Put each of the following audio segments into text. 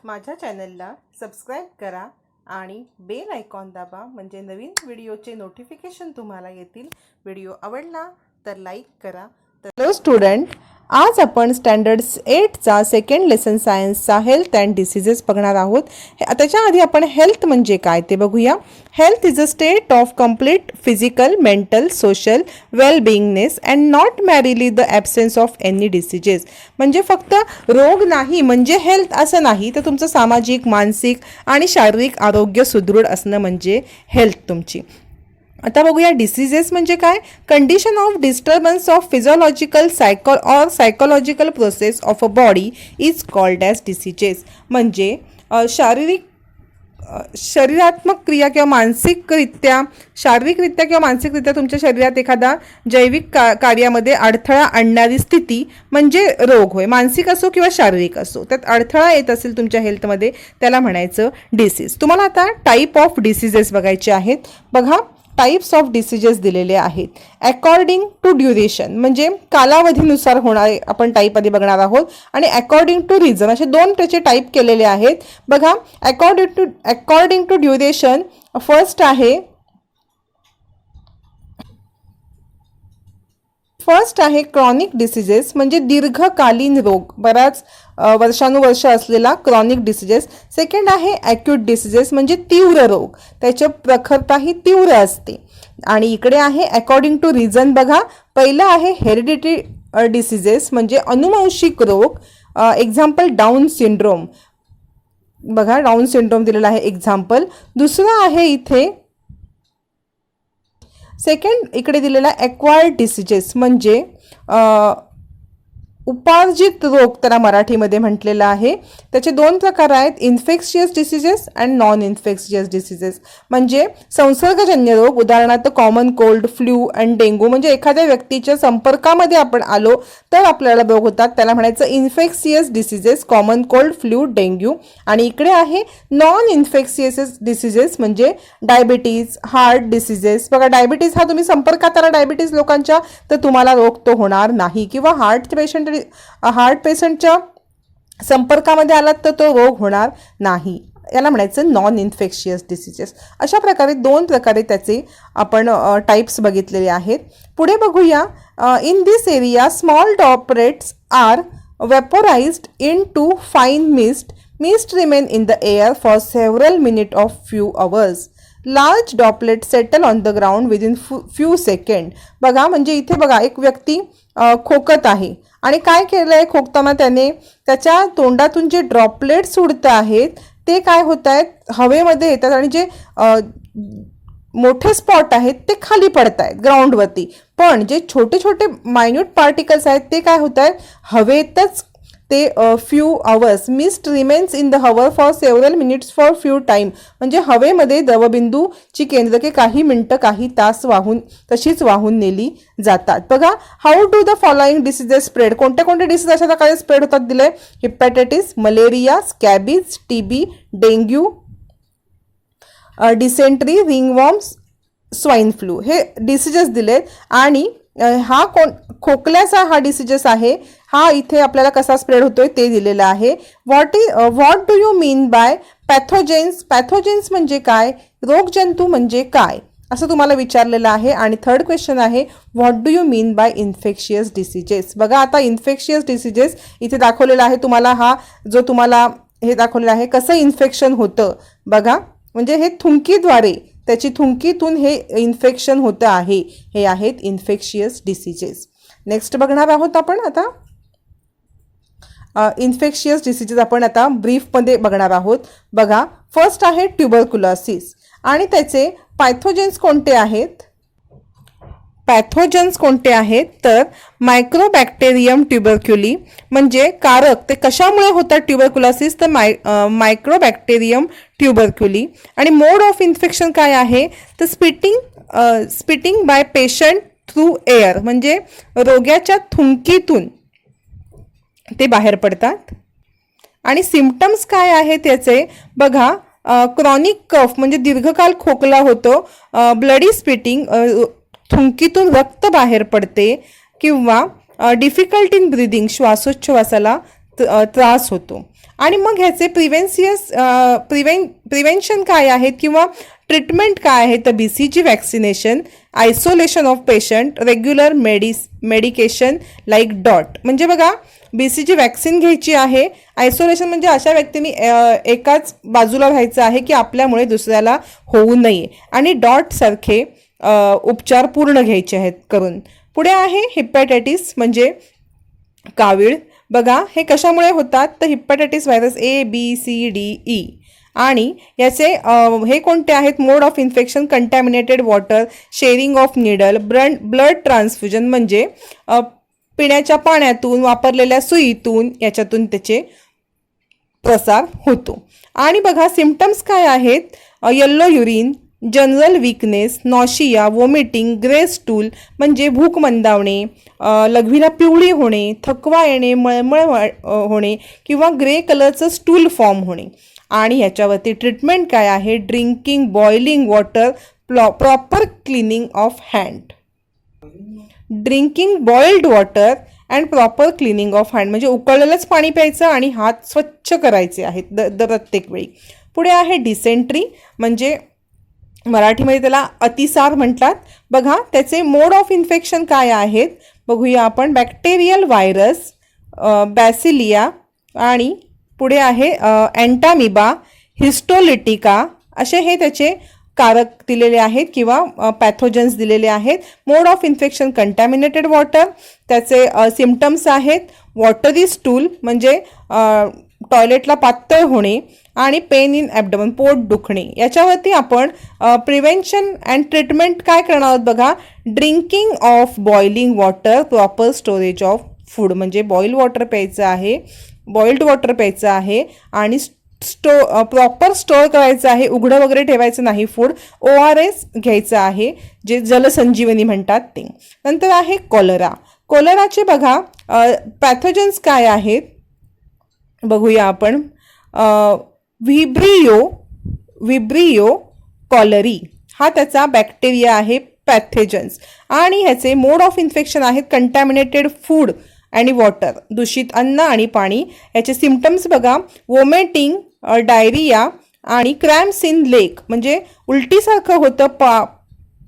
माझ्या चॅनलला सबस्क्राईब करा आणि बेल आयकॉन दाबा म्हणजे नवीन व्हिडिओचे नोटिफिकेशन तुम्हाला येतील। व्हिडिओ आवडला तर लाईक करा। हॅलो स्टुडंट, आज आपण स्टँडर्ड 8 चा सेकंड लेसन सायन्सचा हेल्थ अँड डिसीजेस बघणार आहोत। त्याच्या आधी आपण हेल्थ म्हणजे काय ते बघूया। Health is a state of complete physical, mental, social well-beingness and not merely the absence of any diseases. म्हणजे फक्त रोग नाही म्हणजे हेल्थ असं नाही, तर तुमचं सामाजिक, मानसिक आणि शारीरिक आरोग्य सुदृढ असणं म्हणजे हेल्थ तुमची। आता बघूया डिसीजेस म्हणजे काय। Condition of disturbance of physiological psychological process of a body is called as diseases. म्हणजे शरीरात्मक क्रिया किंवा शारीरिकरित्या किंवा मानसिकरित्या तुमच्या शरीरात एखादा जैविक कार्यामध्ये अडथळा आणणारी स्थिती म्हणजे रोग होय। मानसिक असो किंवा शारीरिक असो, त्यात अडथळा येत असेल तुमच्या हेल्थमध्ये त्याला म्हणायचं डिसीज। तुम्हाला आता टाईप ऑफ डिसीजेस बघायचे आहेत। बघा, टाइप्स ऑफ डिसीजेस दिलेले आहेत। अकॉर्डिंग टू ड्युरेशन म्हणजे कालावधीनुसार होणारे आपण टाईप आधी बघणार आहोत, आणि अकॉर्डिंग टू रिझन असे दोन त्याचे टाईप केलेले आहेत। बघा, अकॉर्डिंग टू ड्युरेशन फर्स्ट आहे क्रॉनिक डिसीजेस म्हणजे दीर्घकालीन रोग, बराच वर्षानुवर्ष असलेला क्रॉनिक डिसीजेस। सेकंड आहे ॲक्यूट डिसीजेस म्हणजे तीव्र रोग, त्याची प्रखरता ही तीव्र असते। आणि इकडे आहे अकॉर्डिंग टू रिझन। बघा, पहिलं आहे हेरिडिटरी डिसीजेस म्हणजे अनुवांशिक रोग, एक्झाम्पल डाऊन सिंड्रोम। बघा, डाऊन सिंड्रोम दिलेला आहे एक्झाम्पल। दुसरं आहे इथे सेकंड इकडे दिलेला एक्वायर्ड डिसीजेस म्हणजे उपार्जित रोग त्याला मराठीमध्ये म्हटलेला आहे। त्याचे दोन प्रकार आहेत, infectious diseases and non infectious diseases. म्हणजे संसर्गजन्य रोग, उदाहरणार्थ common cold, flu and dengue म्हणजे एखाद्या व्यक्तीच्या संपर्कामध्ये आपण आलो तर आपल्याला रोग होतात, त्याला म्हणायचं infectious diseases, common cold, flu, dengue. आणि इकडे आहे नॉन इन्फेक्शियस डिसीजेस म्हणजे डायबिटीज, हार्ट डिसीजेस। बघा, डायबिटीज हा तुम्ही संपर्कात आला डायबिटीज लोकांच्या तर तुम्हाला रोग तो होणार नाही, किंवा हार्ट पेशंटच्या संपर्कामध्ये आलात तर तो रोग होणार नाही, याला म्हणायचं नॉन इन्फेक्शियस डिसीजेस। अशा प्रकारे दोन प्रकारे त्याचे आपण टाइप्स बघितलेले आहेत। पुढे बघूया, in this area small droplets are vaporised into fine mist remain in the air for several minute of few hours. Large droplet settle on the ground within few second. बघा, म्हणजे इथे बघा एक व्यक्ती खोकत आहे आणि काय केलंय, खोकताना त्याने त्याच्या तोंडातून जे ड्रॉपलेट्स उडत आहेत ते काय होत आहेत, हवेमध्ये येतात आणि जे मोठे स्पॉट आहेत ते खाली पडत आहेत ग्राउंडवरती, पण जे छोटे छोटे मायन्यूट पार्टिकल्स आहेत ते काय होत आहेत, हवेतच ते few hours mist remains in the hour for several minutes for few time म्हणजे हवेमध्ये द्रवबिंदूची केंद्रके काही मिनिटं काही तास तशीच वाहून नेली जातात। बघा, how do the following diseases spread, कोणते कोणते डिसीज अशा प्रकारे स्प्रेड होतात दिले, hepatitis, malaria, scabies, TB, dengue, dysentery, ringworms, swine flu हे डिसीजेस दिलेत। आणि हा खोकल्याचा हा डिसीजेस आहे, हा इथे आपल्याला कसा स्प्रेड होतोय ते दिलेलं आहे। What do you mean by pathogens, pathogens म्हणजे काय, रोगजंतू म्हणजे काय असं तुम्हाला विचारलेलं आहे। आणि थर्ड क्वेश्चन आहे what do you mean bye infectious diseases. बघा, आता इन्फेक्शियस डिसीजेस इथे दाखवलेला आहे तुम्हाला, हा जो तुम्हाला हे दाखवलेला आहे कसं इन्फेक्शन होतं। बघा, म्हणजे हे थुंकीद्वारे, त्याची थुंकीतून हे इन्फेक्शन होतं आहे, हे आहेत इन्फेक्शियस डिसीजेस। नेक्स्ट बघणार आहोत आपण आता इन्फेक्शियस डिसीजेस आपण आता ब्रीफमध्ये बघणार आहोत। बघा, फर्स्ट आहे ट्युबरक्युलोसिस आणि त्याचे पॅथोजेन्स कोणते आहेत, तर मायक्रोबॅक्टेरियम ट्युबरक्युली म्हणजे कारक, ते कशामुळे होतात ट्युबरक्युलोसिस तर मायक्रोबॅक्टेरियम ट्युबरक्युली। आणि मोड ऑफ इन्फेक्शन काय आहे तर spitting by patient through air म्हणजे रोग्याच्या थुंकीतून ते बाहेर पडतात। आणि सिम्पटम्स काय आहेत त्याचे, बघा, क्रॉनिक कफ म्हणजे दीर्घकाल खोकला होतो, ब्लडी स्पिटिंग थुंकीतून रक्त बाहेर पडते, किंवा डिफिकल्ट इन ब्रीदिंग श्वासोच्छवासाला त्रास होतो. आणि मग ह्याचे प्रिव्हेन्शन काय आहेत किंवा ट्रीटमेंट काय आहे, तर BCG vaccination, isolation of patient, regular medication like dot. म्हणजे बघा BCG वॅक्सिन घ्यायची आहे. आयसोलेशन म्हणजे अशा व्यक्तींनी एकाच बाजूला राहायचं आहे की आपल्यामुळे दुसऱ्याला होऊ नये. आणि डॉट सारखे उपचार पूर्ण घ्यायचे आहेत करून. पुढे आहे हिपॅटायटिस म्हणजे कावीळ. बघा हे कशामुळे होतात, तर हिपॅटायटिस व्हायरस ABCDE. आणि याचे हे कोणते आहेत, mode of infection contaminated water, sharing of needle, blood transfusion म्हणजे पिण्याच्या पाण्यातून, वापरलेल्या सुईतून, याच्यातून त्याचे प्रसार होतो. आणि बघा सिम्पटम्स काय आहेत, yellow urine, general weakness, nausea, vomiting, grey stool म्हणजे भूक मंदावणे, लघवीला पिवळी होणे, थकवा येणे, मळमळ होणे किंवा ग्रे कलरचं स्टूल फॉर्म होणे. आणि ह्याच्यावरती ट्रीटमेंट काय आहे, drinking boiling water, proper cleaning of hand. Drinking boiled water and proper cleaning of hand म्हणजे उकळलेलंच पाणी प्यायचं आणि हात स्वच्छ करायचे आहेत प्रत्येक वेळी. पुढे आहे डिसेंट्री म्हणजे मराठीमध्ये त्याला अतिसार म्हणतात. बघा त्याचे मोड ऑफ इन्फेक्शन काय आहेत बघूया आपण, बॅक्टेरियल व्हायरस, बॅसिलिया, आणि पुढे आहे एंटामिबा, हिस्टोलिटिका, असे हे त्याचे कारक दिलेले आहेत किंवा पॅथोजन्स दिलेले आहेत. Mode of infection contaminated water, त्याचे सिम्पटम्स आहेत वॉटरी स्टूल म्हणजे टॉयलेटला पातळ होणे, आणि पेन इन ॲब्डमन पोट दुखणे. याच्यावरती आपण प्रिव्हेन्शन अँड ट्रीटमेंट काय करणार आहोत बघा, drinking of boiling water, proper storage of food म्हणजे बॉईल वॉटर प्यायचं आहे, बॉइल्ड वॉटर प्यायचं आहे आणि प्रॉपर स्टोअर करायचं आहे, उघडं वगैरे ठेवायचं नाही फूड. ORS घ्यायचं आहे जे जलसंजीवनी म्हणतात ते. नंतर आहे कॉलरा. कॉलराचे बघा पॅथोजन्स काय आहेत बघूया आपण, व्हिब्रियो कॉलरी हा त्याचा बॅक्टेरिया आहे पॅथोजन्स. आणि ह्याचे मोड ऑफ इन्फेक्शन आहेत कंटॅमिनेटेड फूड आणि वॉटर, दूषित अन्न आणि पाणी. याचे सिम्पटम्स बघा, वोमिटिंग, डायरिया आणि क्रॅम्प्स इन लेग म्हणजे उलटीसारखं होतं,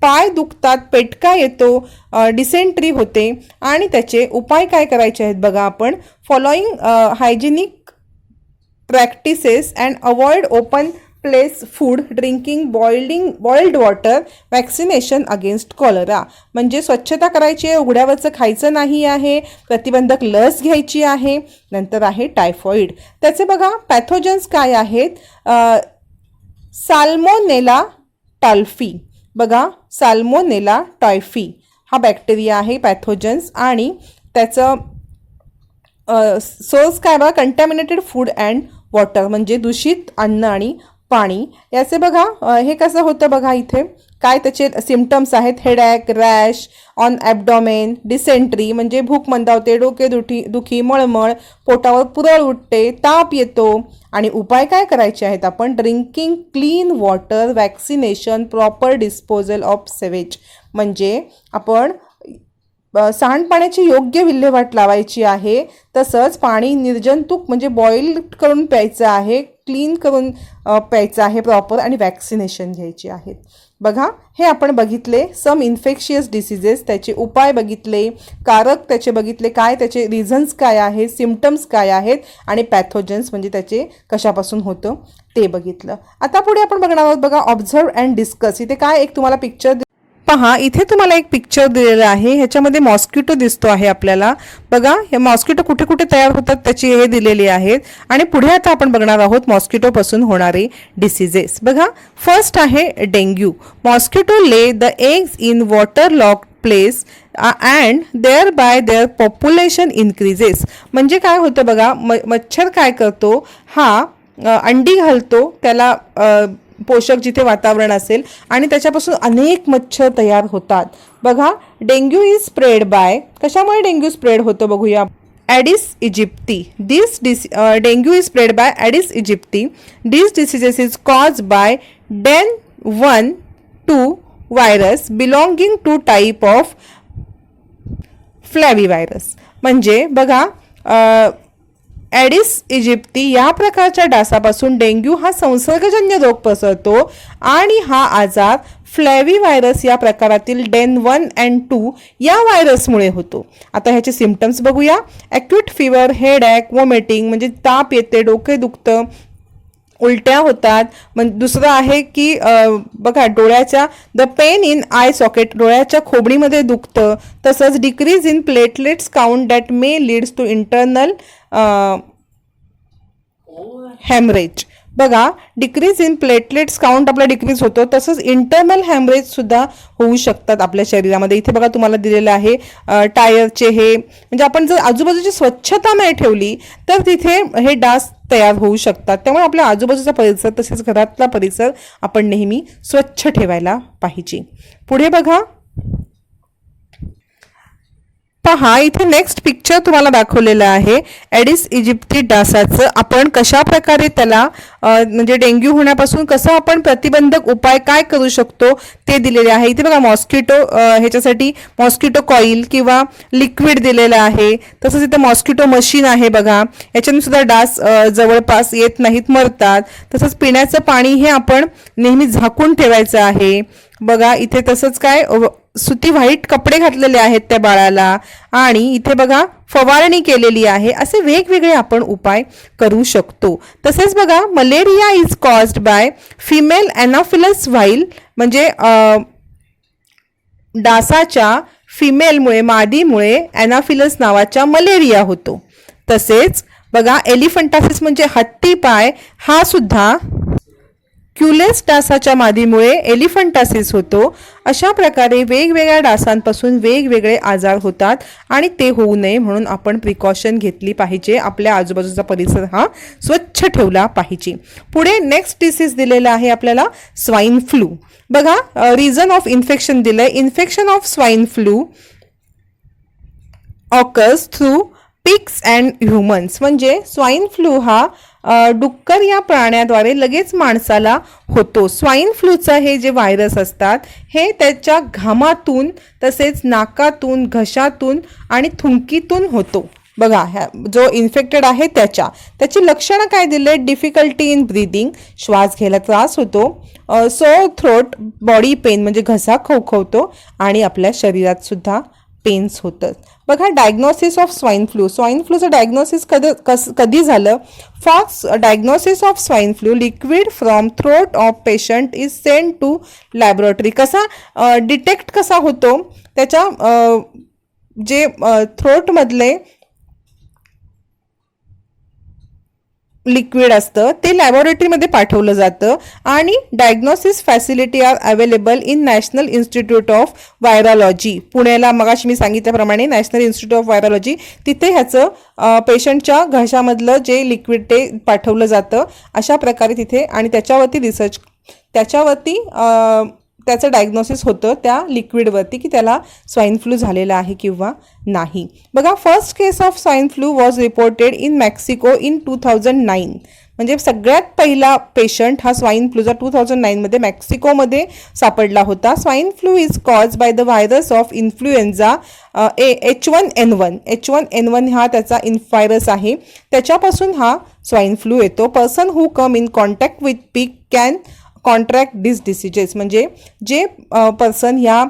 पाय दुखतात, पेटका येतो, डिसेंट्री होते. आणि त्याचे उपाय काय करायचे आहेत बघा आपण, following hygienic practices and avoid open place food, drinking boiled water, vaccination against cholera म्हणजे स्वच्छता करायची आहे, उघड्यावरचं खायचं नाही आहे, प्रतिबंधक लस घ्यायची आहे. नंतर आहे टायफॉइड. त्याचे बघा पॅथोजन्स काय आहेत, साल्मोनेला टायफी. बघा साल्मोनेला टायफी हा बॅक्टेरिया आहे पॅथोजन्स. आणि त्याचं सोर्स काय बघा, कंटॅमिनेटेड फूड अँड वॉटर म्हणजे दूषित अन्न आणि पाणी. याचे बघा हे कसं होतं बघा, इथे काय त्याचे सिम्पटम्स आहेत, हेडॅक, रॅश ऑन ॲब्डॉमेन, डिसेंट्री म्हणजे भूक मंदावते, डोकेदुखी, मळमळ, पोटावर पुरळ उठते, ताप येतो. आणि उपाय काय करायचे आहेत आपण, drinking clean water, vaccination, proper disposal of sewage म्हणजे आपण सांडपाण्याची योग्य विल्हेवाट लावायची आहे. तसंच पाणी निर्जंतुक म्हणजे बॉईल करून प्यायचं आहे, क्लीन करून प्यायचं आहे प्रॉपर, आणि वॅक्सिनेशन घ्यायची आहेत. बघा हे आपण बघितले सम इन्फेक्शियस डिसीजेस, त्याचे उपाय बघितले, कारक त्याचे बघितले, काय त्याचे रिझन्स काय आहेत, सिम्पटम्स काय आहेत, आणि पॅथोजन्स म्हणजे त्याचे कशापासून होतं ते बघितलं. आता पुढे आपण बघणार आहोत बघा ऑब्झर्व अँड डिस्कस. इथे काय एक तुम्हाला पिक्चर पहा, इथे तुम्हाला एक पिक्चर दिलेलं आहे, ह्याच्यामध्ये मॉस्किटो दिसतो आहे आपल्याला. बघा हे मॉस्किटो कुठे कुठे तयार होतात त्याची हे दिलेली आहेत. आणि पुढे आता आपण बघणार आहोत मॉस्किटोपासून होणारे डिसीजेस. बघा फर्स्ट आहे dengue. Mosquito lay the eggs in water logged place and there by their population increases म्हणजे काय होतं बघा, मच्छर काय करतो, हा अंडी घालतो, त्याला पोषक जिथे वातावरण असेल आणि त्याच्यापासून अनेक मच्छर तयार होतात. बघा डेंग्यू इज स्प्रेड बाय, कशामुळे डेंग्यू स्प्रेड होतो बघूया, Aedes aegypti. Dengue is spread by Aedes aegypti. This diseases is cause by DEN 1-2 virus belonging to type of flavivirus म्हणजे बघा ॲडिस इजिप्ती या प्रकारच्या डासापासून डेंग्यू हा संसर्गजन्य रोग पसरतो आणि हा आजार फ्लॅवी व्हायरस या प्रकारातील डेन 1 and 2 या व्हायरसमुळे होतो. आता ह्याचे सिम्पटम्स बघूया. ॲक्यूट फीवर, हेडॅक, वॉमिटिंग म्हणजे ताप येते, डोके दुखतं, उलट्या होतात. मग दुसरं आहे की बघा डोळ्याच्या the pain in eye socket, डोळ्याच्या खोबडीमध्ये दुखतं. तसंच decrease in platelets count that may leads to internal haemorrhage. बघा डिक्रीज इन प्लेटलेट्स काउंट आपला डिक्रीज होतो. तसंच इंटरनल हॅमरेज सुद्धा होऊ शकतात आपल्या शरीरामध्ये. इथे बघा तुम्हाला दिलेलं आहे टायरचे हे, म्हणजे आपण जर आजूबाजूची स्वच्छता नाही ठेवली तर तिथे हे डास तयार होऊ शकतात. त्यामुळे आपल्या आजूबाजूचा परिसर तसेच घरातला परिसर आपण नेहमी स्वच्छ ठेवायला पाहिजे. पुढे बघा, पहा इथे नेक्स्ट पिक्चर तुम्हाला दाखवलेलं आहे ॲडिस इजिप्ती डासाचं. आपण कशा प्रकारे त्याला म्हणजे डेंग्यू होण्यापासून कसं आपण प्रतिबंधक उपाय काय करू शकतो ते दिलेले आहे. इथे बघा मॉस्किटो, ह्याच्यासाठी मॉस्किटो कॉईल किंवा लिक्विड दिलेलं आहे. तसंच इथे मॉस्किटो मशीन आहे बघा, याच्याने सुद्धा डास जवळपास येत नाहीत, मरतात. तसंच पिण्याचं पाणी हे आपण नेहमी झाकून ठेवायचं आहे बघा. इथे तसंच काय सुती व्हाईट कपडे घातलेले आहेत त्या बाळाला, आणि इथे बघा फवारणी केलेली आहे. असे वेगवेगळे आपण उपाय करू शकतो. तसेच बघा malaria is caused by female Anopheles while, म्हणजे डासाच्या फिमेलमुळे, मादीमुळे ॲनाफिलस नावाच्या मलेरिया होतो. तसेच बघा एलिफंटासिस म्हणजे हत्तीपाय हा सुद्धा क्युलेस डासाच्या मादीमुळे एलिफंटासिस होतो. अशा प्रकारे वेगवेगळ्या डासांपासून वेगवेगळे आजार होतात आणि ते होऊ नये म्हणून आपण प्रिकॉशन घेतली पाहिजे. आपल्या आजूबाजूचा परिसर हा स्वच्छ ठेवला पाहिजे. पुढे नेक्स्ट डिसीज दिलेला आहे आपल्याला स्वाईन फ्लू. बघा रिझन ऑफ इन्फेक्शन दिलंय. Infection of swine flu occurs through pigs and humans, म्हणजे स्वाईन फ्लू हा डुक्कर या प्राण्याद्वारे लगेच माणसाला होतो. स्वाईन फ्लूचं हे जे व्हायरस असतात हे त्याच्या घामातून, तसेच नाकातून, घशातून आणि थुंकीतून होतो. बघा ह्या जो इन्फेक्टेड आहे त्याची लक्षणं काय दिले? डिफिकल्टी इन ब्रीदिंग, श्वास घ्यायला त्रास होतो. सोअर थ्रोट, बॉडी पेन म्हणजे घसा खवखवतो, आणि आपल्या शरीरात सुद्धा पेन्स होतं. बघा diagnosis of swine flu. Swine फ्लूचं डायग्नोसिस कधी झालं? For diagnosis of swine flu liquid from throat of patient is send to laboratory. कसा डिटेक्ट कसा होतो? त्याच्या जे थ्रोटमधले लिक्विड असतं ते लॅबोरेटरीमध्ये पाठवलं जातं, आणि diagnosis facility are available in National Institute of Virology. पुण्याला मगाशी मी सांगितल्याप्रमाणे नॅशनल इन्स्टिट्यूट ऑफ व्हायरॉलॉजी, तिथे ह्याचं पेशंटच्या घशामधलं जे लिक्विड ते पाठवलं जातं. अशा प्रकारे तिथे, आणि त्याच्यावरती रिसर्च, त्याचं डायग्नोसिस होतं त्या लिक्विडवरती की त्याला स्वाईन फ्लू झालेला आहे किंवा नाही. बघा first case of swine flu was reported in Mexico in 2009. म्हणजे सगळ्यात पहिला पेशंट हा स्वाईन फ्लूचा 2009मध्ये मेक्सिकोमध्ये सापडला होता. Swine flu is cause by the virus of influenza H1N1. H1N1 हा त्याचा व्हायरस आहे, त्याच्यापासून हा स्वाईन फ्लू येतो. Person who come in contact with pig can contract this diseases. म्हणजे जे पर्सन ह्या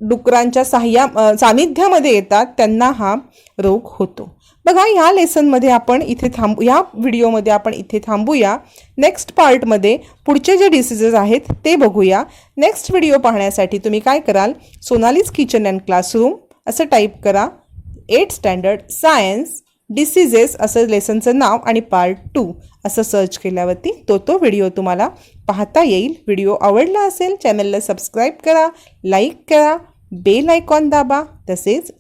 डुकरांच्या सानिध्यामध्ये येतात त्यांना हा रोग होतो. बघा ह्या लेसनमध्ये आपण इथे ह्या व्हिडिओमध्ये आपण इथे थांबूया. नेक्स्ट पार्टमध्ये पुढचे जे डिसीजेस आहेत ते बघूया. नेक्स्ट व्हिडिओ पाहण्यासाठी तुम्ही काय कराल? सोनालीज किचन अँड क्लासरूम असं टाईप करा, 8th स्टँडर्ड सायन्स डिसीजेस असं लेसनचं नाव आणि पार्ट 2 असं सर्च केल्यावरती तो व्हिडिओ तुम्हाला पाहता येईल. व्हिडिओ आवडला असेल चॅनलला सबस्क्राईब करा, लाईक करा, बेल आयकॉन दाबा, तसेच